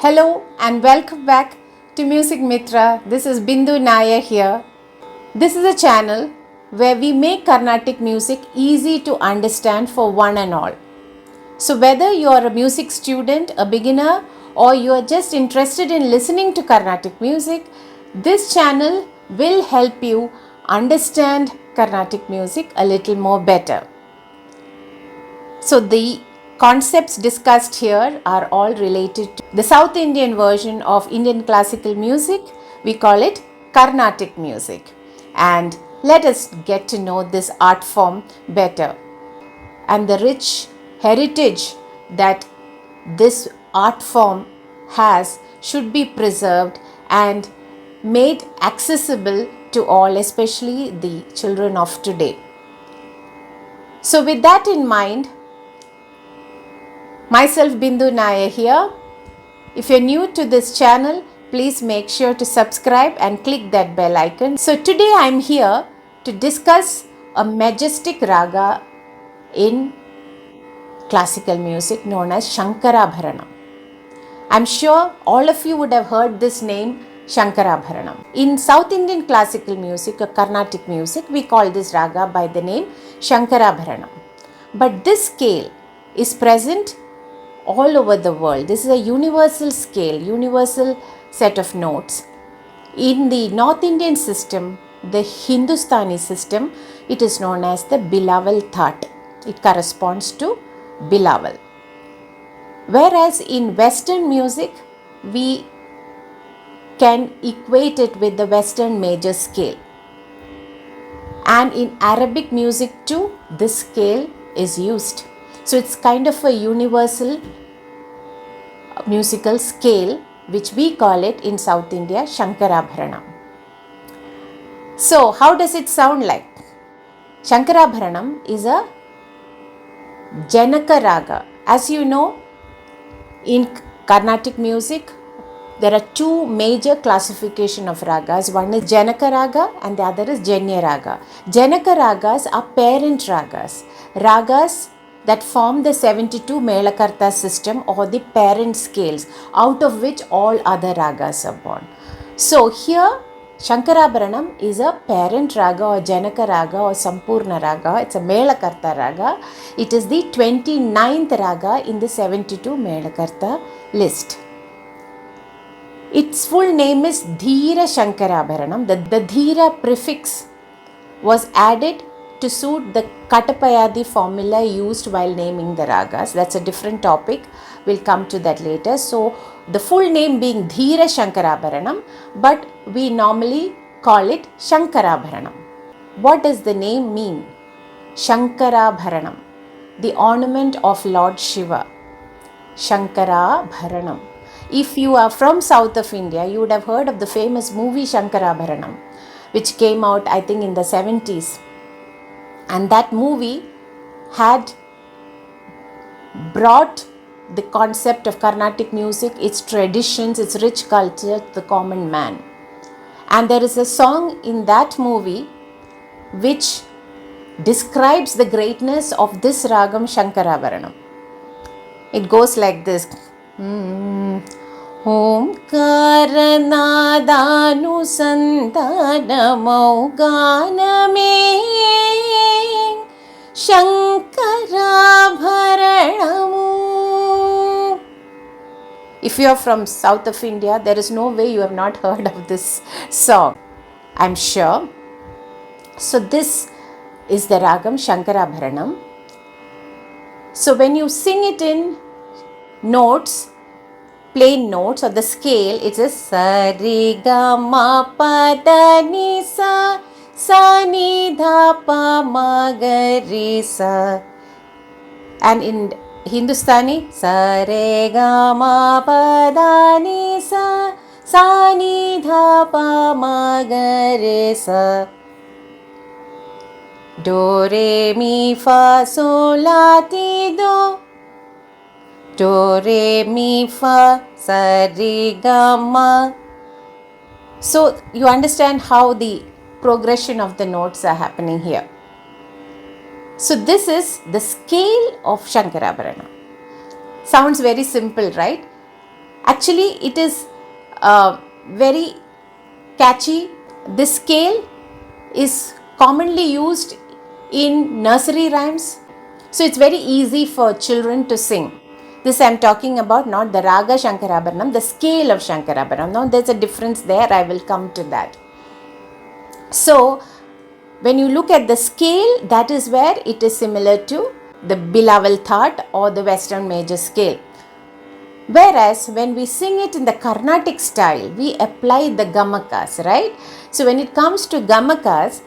Hello and welcome back to Music Mitra. This is Bindu Naya here. This is a channel where we make Carnatic music easy to understand for one and all. So whether you are a music student, a beginner, or you are just interested in listening to Carnatic music, this channel will help you understand Carnatic music a little more better. So the concepts discussed here are all related to the South Indian version of Indian classical music. We call it Carnatic music. And let us get to know this art form better and the rich heritage that this art form has should be preserved and made accessible to all, especially the children of today. So with that in mind, myself Bindu Naya here. If you're new to this channel, please make sure to subscribe and click that bell icon. So today I'm here to discuss a majestic raga in classical music known as Shankarabharanam. I'm sure all of you would have heard this name Shankarabharanam. In South Indian classical music or Carnatic music, we call this raga by the name Shankarabharanam. But this scale is present all over the world. This is a universal scale, universal set of notes. In the North Indian system, the Hindustani system, it is known as the Bilaval Thaat. It corresponds to Bilaval. Whereas in Western music, we can equate it with the Western major scale. And in Arabic music too, this scale is used. So it's kind of a universal musical scale, which we call it in South India Shankarabharanam. So how does it sound like? Shankarabharanam is a Janaka raga. As you know, in Carnatic music, there are two major classification of ragas. One is Janaka raga and the other is Janya raga. Janaka ragas are parent ragas. Ragas that form the 72 Melakarta system or the parent scales, out of which all other ragas are born. So here Shankarabharanam is a parent raga or Janaka raga or Sampurna raga. It's a Melakarta raga. It is the 29th raga in the 72 Melakarta list. Its full name is Dhira Shankarabharanam. The Dhira prefix was added to suit the Katapayadi formula used while naming the ragas. That's a different topic. We'll come to that later. So the full name being Dhira Shankarabharanam, but we normally call it Shankarabharanam. What does the name mean? Shankarabharanam, the ornament of Lord Shiva. Shankarabharanam. If you are from south of India, you would have heard of the famous movie Shankarabharanam, which came out, I think, in the 70s. And that movie had brought the concept of Carnatic music, its traditions, its rich culture to the common man. And there is a song in that movie which describes the greatness of this Ragam Shankarabharanam. It goes like this. Om Karanadanu Santanamau Ganame Shankarabharanamu. If you are from south of India, there is no way you have not heard of this song, I'm sure. So this is the Ragam Shankarabharanam. So when you sing it in notes, plain notes or the scale, it is sa re ga ma pa da ni sa sa ni dha pa ma ga re sa. And in Hindustani, sa re ga ma pa da ni sa sa ni dha pa ma ga re sa. Do re mi fa sol la ti do. Do, re, mi, fa, sa, re, ga, ma. So you understand how the progression of the notes are happening here. So this is the scale of Shankarabharanam. Sounds very simple, right? Actually, it is very catchy. This scale is commonly used in nursery rhymes, so it's very easy for children to sing. This I am talking about, not the raga Shankarabharanam, the scale of Shankarabharanam. Now there's a difference there, I will come to that. So when you look at the scale, that is where it is similar to the Bilaval Thaat or the Western major scale. Whereas when we sing it in the Carnatic style, we apply the gamakas, right? So when it comes to gamakas,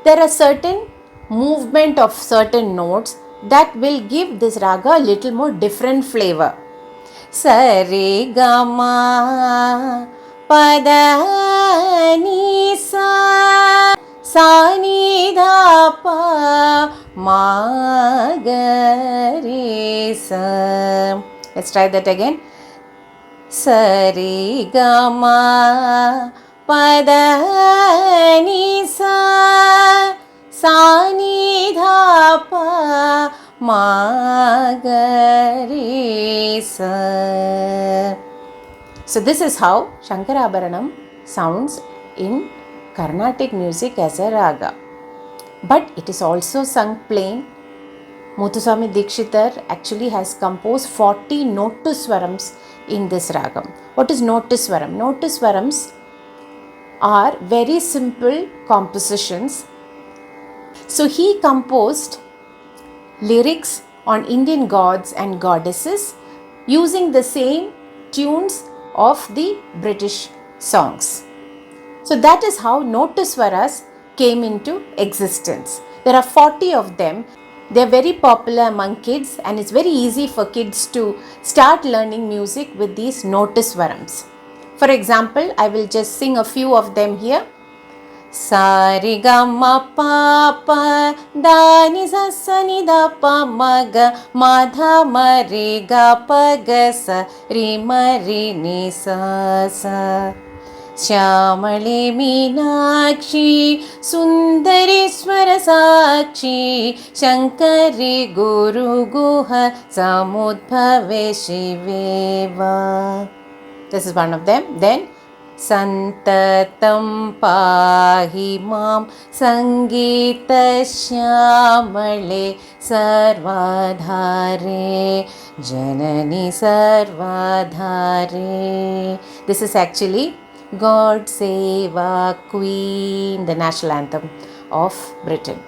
there are certain movement of certain notes that will give this raga a little more different flavor. Sari gama pada ni sa ni da pa ma ga re sa. Let's try that again. Sari gama pada ni sa ni da pa ma ga re sa. So this is how Shankarabharanam sounds in Carnatic music as a raga. But it is also sung plain. Muthuswami Dikshitar actually has composed 40 Nottuswarams in this ragam. What is Nottuswaram? Nottuswarams are very simple compositions. So he composed lyrics on Indian gods and goddesses using the same tunes of the British songs. So that is how Nottuswaras came into existence. There are 40 of them. They are very popular among kids, and it's very easy for kids to start learning music with these Nottuswarams. For example, I will just sing a few of them here. Sari gamma pa pa da ni sa ni da pa ma ga ma dha ma re ga pa ga sa ri ma ri ni sa sa. श्यामले Meenakshi Sundareshwar साक्षी शङ्करि गुरुगुह समुद्भवे शिवे वा. This is one of them. Then Santatam pahi mam Sangita Shyamale Sarvadhare Janani Sarvadhare. This is actually God Save Our Queen, the national anthem of Britain.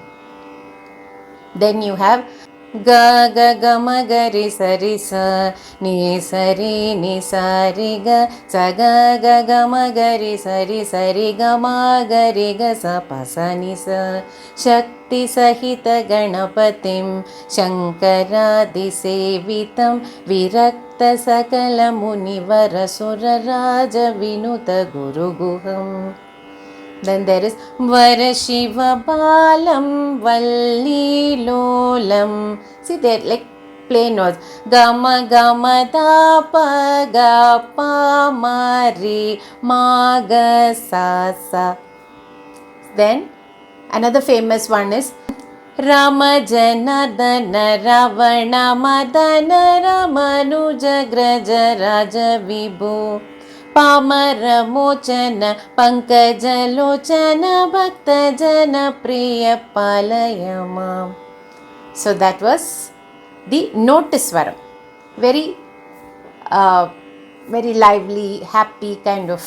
Then you have Ga ga ga ma ga ri sa ni sa ri ga sa ga ma ga ri sa ga ma ga ri ga sa pa sa ni sa. Shakti sahita ganapatim Shankaradi sevitam virakta sakala munivara sura raja vinuta guru guham. Then there is Vara Shiva Balam Valli Lolam. See, they're like plain notes. Gama Gama Da Pa Ga Pa Ma Ri Ma Ga Sa Sa. Then another famous one is Rama Janardana Ravana Madana Ramanuja Graja Raja Vibhu Pamara Mochana Pankaja Lochana Bhakta Jana Priya Palayama. So that was the Nottuswaram. Very lively, happy kind of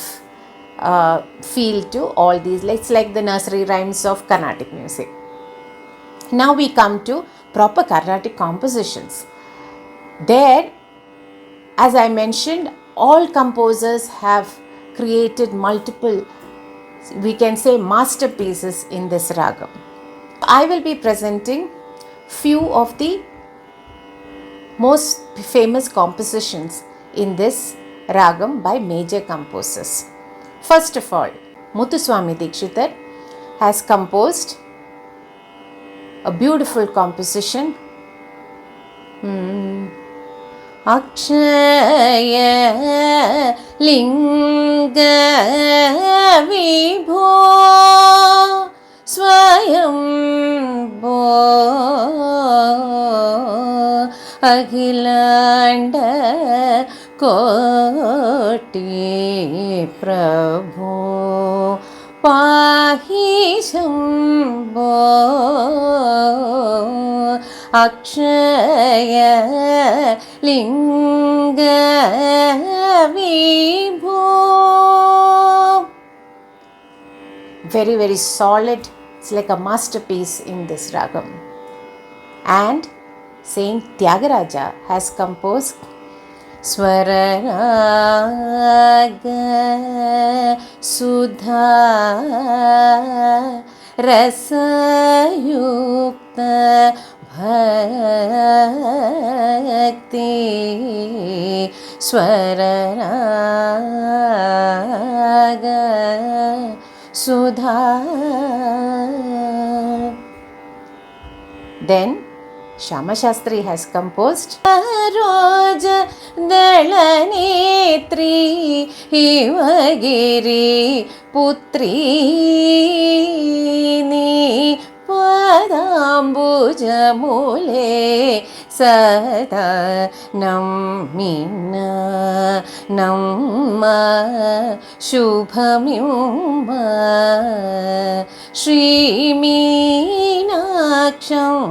feel to all these. It's like the nursery rhymes of Carnatic music. Now we come to proper Carnatic compositions. There, as I mentioned, all composers have created multiple, we can say, masterpieces in this ragam. I will be presenting few of the most famous compositions in this ragam by major composers. First of all, Muthuswami Dikshitar has composed a beautiful composition. Akshaya Linga Vibho Swayambho Akhilanda कोटि प्रभो पाहि शम्भो अक्षय लिंग विभो. Very, very solid. It's like a masterpiece in this ragam. And Saint Tyagaraja has composed swara raga sudha rasa yukta bhakti swara raga sudha. Then Shama Shastri has composed Roja Dalanetri Hivagiri Putri Ni Padambujamule Sada Nammina Namma Shubhamyuma Shri Meenaksham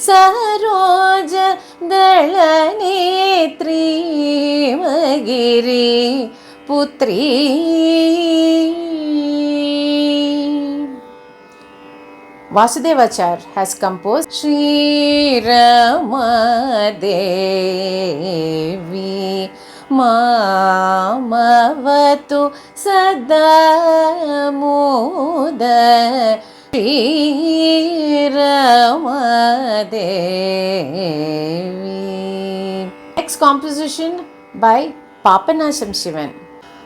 Saroj दलनेत्री मगिरी पुत्री. Vasudevacharya has composed Shri Ramadevi Mamavatu Sadamuda Shri Ramadevi. Next composition by Papanasham Shivan.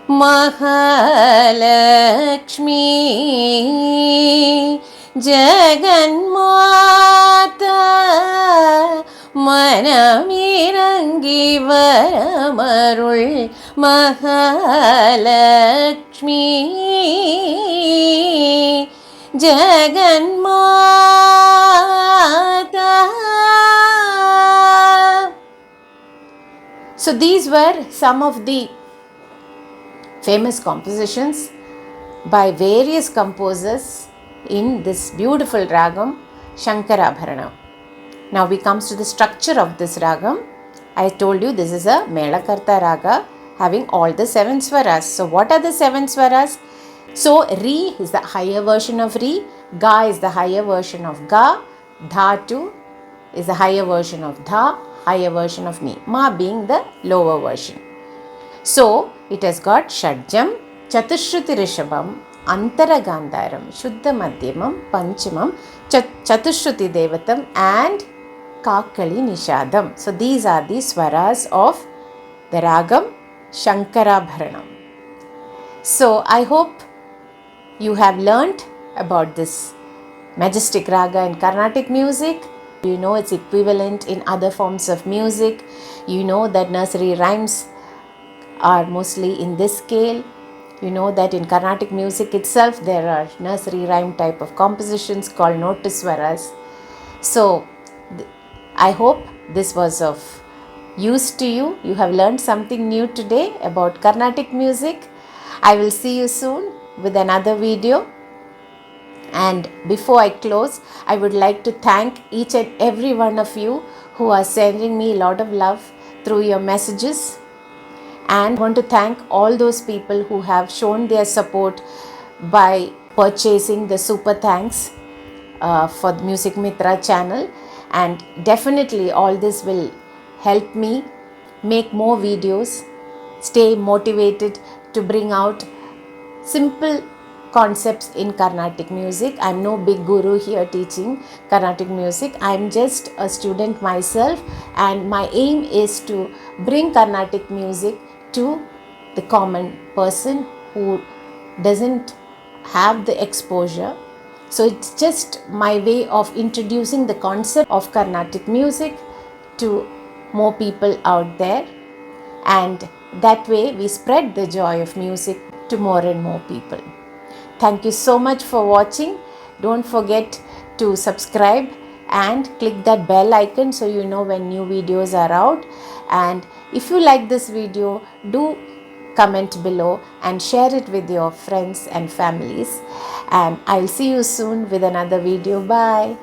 Mahalakshmi Jaganmata Manamirangi Varamarul Mahalakshmi Jaganmata. So these were some of the famous compositions by various composers in this beautiful ragam Shankarabharanam. Now we comes to the structure of this ragam. I told you this is a Melakarta raga having all the 7 swaras. So what are the 7 swaras? So Ri is the higher version of Ri, Ga is the higher version of Ga, Dhatu is the higher version of Dha, higher version of Ni, Ma being the lower version. So it has got Shadjam, Chatushruti Rishabham, Antara Gandharam, Shuddha Madhyamam, Panchamam, Chatushruti Devatam and Kakali Nishadam. So these are the swaras of the Ragam Shankarabharanam. So I hope you have learnt about this majestic raga in Carnatic music. You know its equivalent in other forms of music. You know that nursery rhymes are mostly in this scale. You know that in Carnatic music itself there are nursery rhyme type of compositions called Nottuswaras. So I hope this was of use to you. You have learned something new today about Carnatic music. I will see you soon with another video. And before I close, I would like to thank each and every one of you who are sending me a lot of love through your messages. And I want to thank all those people who have shown their support by purchasing the super thanks for the Music Mitra channel. And definitely all this will help me make more videos, stay motivated to bring out simple concepts in Carnatic music. I am no big guru here teaching Carnatic music. I am just a student myself, and my aim is to bring Carnatic music to the common person who doesn't have the exposure. So it's just my way of introducing the concept of Carnatic music to more people out there, and that way we spread the joy of music to more and more people. Thank you so much for watching. Don't forget to subscribe and click that bell icon so you know when new videos are out. And if you like this video, do comment below and share it with your friends and families. And I'll see you soon with another video. Bye.